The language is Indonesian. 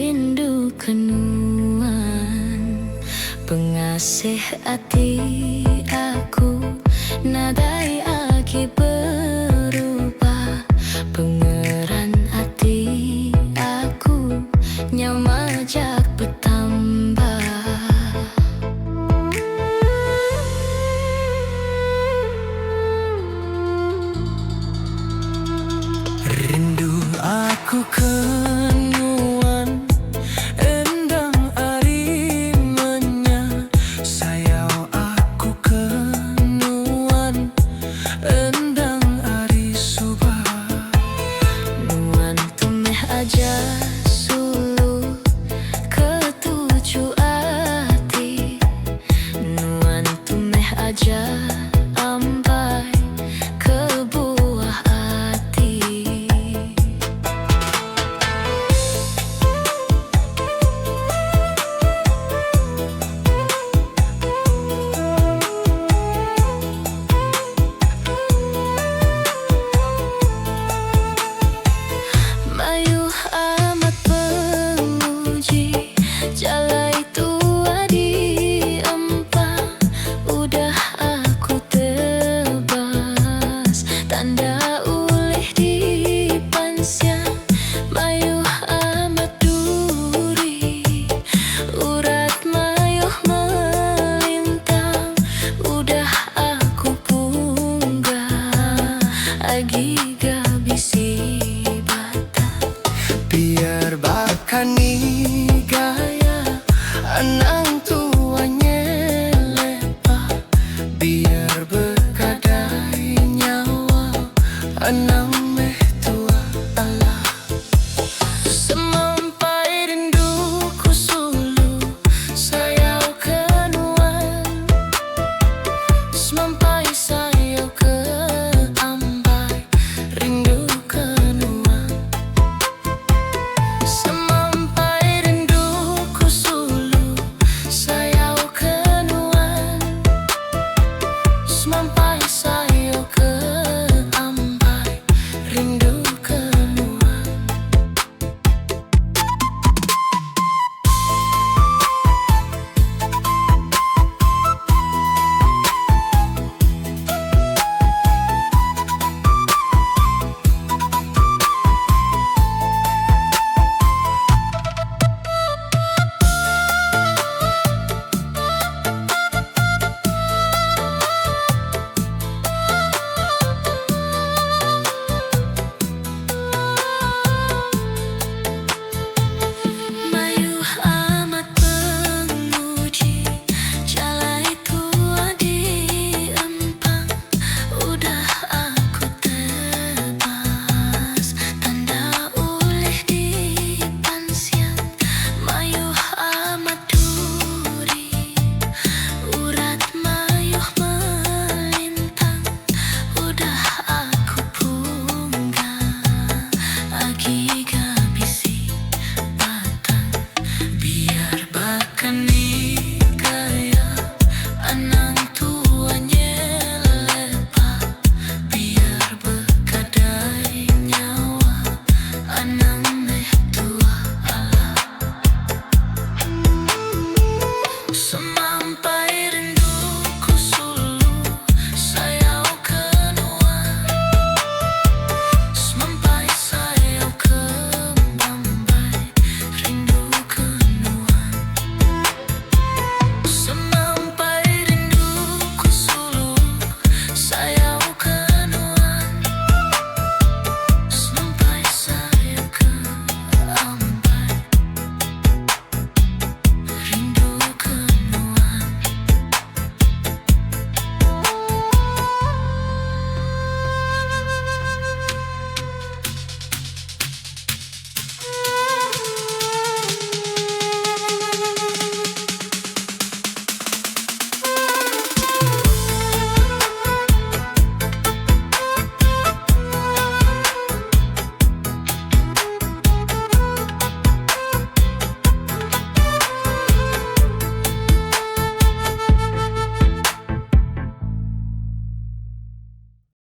rindu kenuan pengasih hati aku, nadai aki berubah pengeran hati aku, nyamajak bertambah. Rindu aku kenuan endang ari menya, sayau aku kenuan endang ari subah. Nuan tumeh aja sulu ketujuh hati, nuan tumeh aja ampai ke buah hati. Mayu amat penguji, jalai tua di empang, udah aku tebas tanda ulih di pansiang. Mayu amat duri, urat mayuh melintang, udah aku punggah agi gak bisi batang. Biar bakani